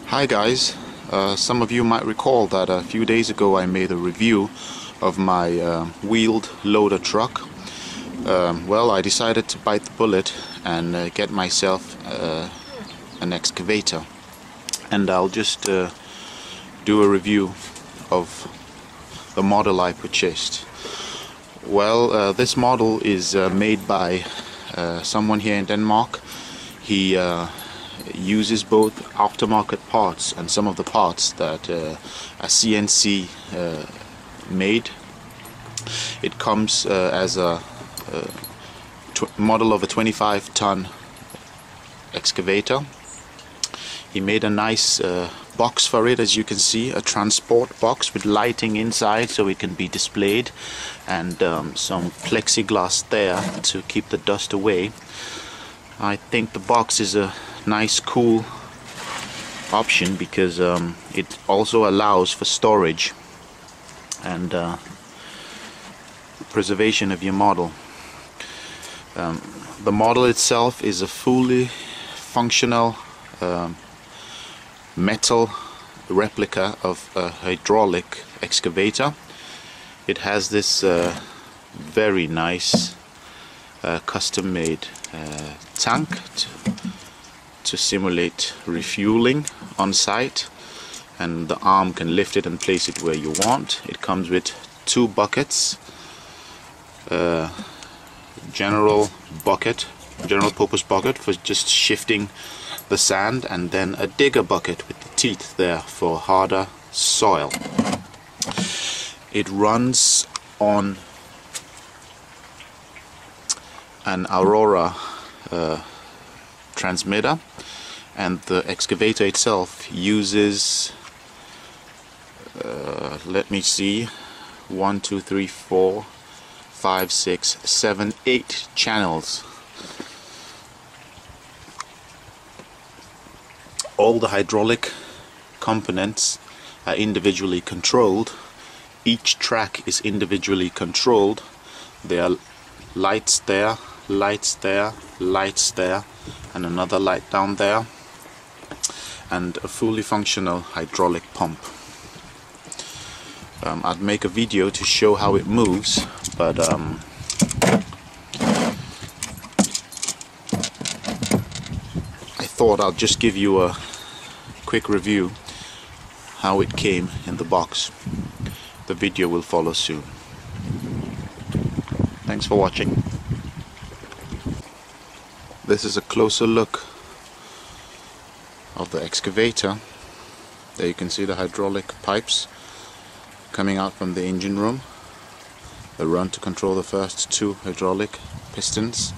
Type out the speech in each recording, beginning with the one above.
Hi guys, some of you might recall that a few days ago I made a review of my wheeled loader truck. Well, I decided to bite the bullet and get myself an excavator, and I'll just do a review of the model I purchased. Well, this model is made by someone here in Denmark. He uses both aftermarket parts and some of the parts that a CNC made. It comes as a model of a 25-ton excavator. He made a nice box for it, as you can see, a transport box with lighting inside so it can be displayed, and some plexiglass there to keep the dust away. I think the box is a nice, cool option because it also allows for storage and preservation of your model. The model itself is a fully functional metal replica of a hydraulic excavator. It has this very nice custom-made tank to simulate refueling on site, and the arm can lift it and place it where you want. It comes with two buckets, general purpose bucket for just shifting the sand, and then a digger bucket with the teeth there for harder soil. It runs on an Aurora transmitter, and the excavator itself uses let me see, 1, 2, 3, 4, 5, 6, 7, 8 channels. All the hydraulic components are individually controlled. Each track is individually controlled. There are lights there, lights there, lights there, and another light down there, and a fully functional hydraulic pump. I'd make a video to show how it moves, but I thought I'll just give you a quick review how it came in the box. The video will follow soon. Thanks for watching. This is a closer look of the excavator. There you can see the hydraulic pipes coming out from the engine room. They run to control the first two hydraulic pistons,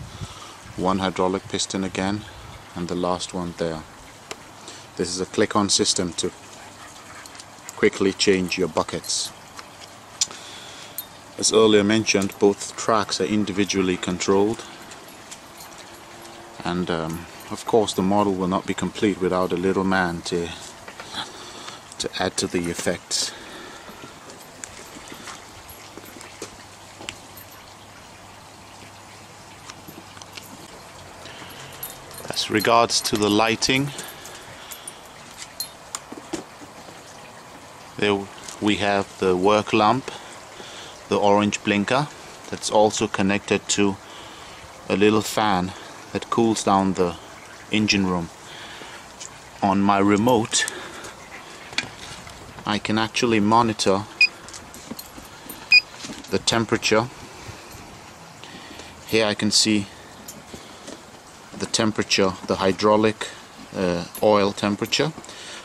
one hydraulic piston again, and the last one there. This is a click-on system to quickly change your buckets. As earlier mentioned, both tracks are individually controlled, and of course the model will not be complete without a little man to add to the effects. As regards to the lighting, there we have the work lamp, the orange blinker, that's also connected to a little fan that cools down the engine room. On my remote I can actually monitor the temperature. Here I can see the temperature, the hydraulic oil temperature.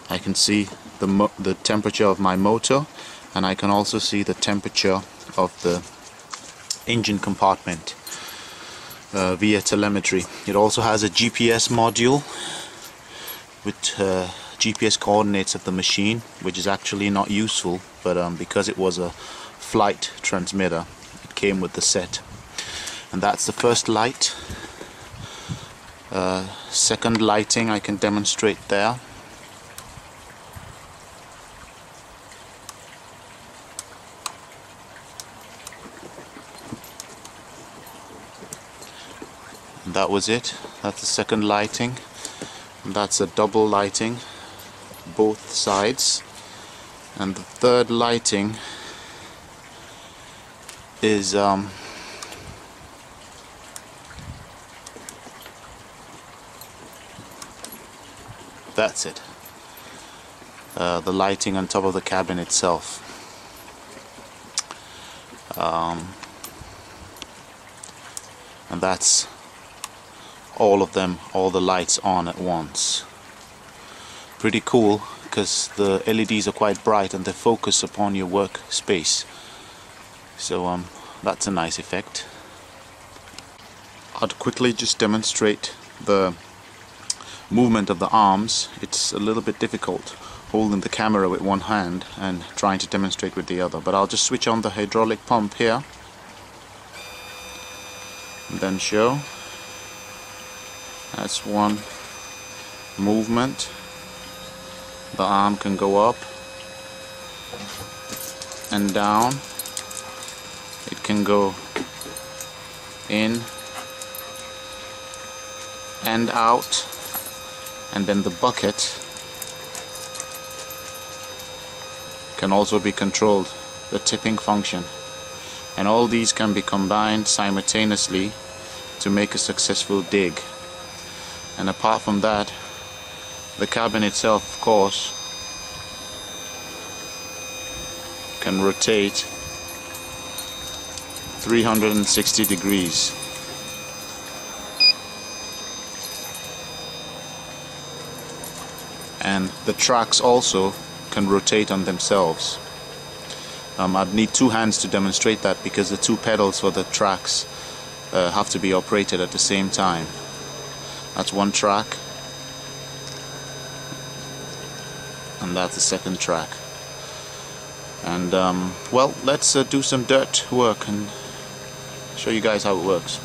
I can see the temperature of my motor, and I can also see the temperature of the engine compartment via telemetry. It also has a GPS module with GPS coordinates of the machine, which is actually not useful, but because it was a flight transmitter, it came with the set. And that's the first light. Second lighting I can demonstrate there. And that was it. That's the second lighting. And that's a double lighting both sides. And the third lighting is that's it. The lighting on top of the cabin itself. And that's all of them, all the lights on at once. Pretty cool, because the LEDs are quite bright and they focus upon your workspace. So that's a nice effect. I'd quickly just demonstrate the movement of the arms. It's a little bit difficult holding the camera with one hand and trying to demonstrate with the other, but I'll just switch on the hydraulic pump here and then show. That's one movement. The arm can go up and down. It can go in and out, and then the bucket can also be controlled, the tipping function, and all these can be combined simultaneously to make a successful dig. And apart from that, the cabin itself, of course, can rotate 360 degrees. And the tracks also can rotate on themselves. I'd need two hands to demonstrate that, because the two pedals for the tracks have to be operated at the same time. That's one track, and that's the second track. And well, let's do some dirt work and show you guys how it works.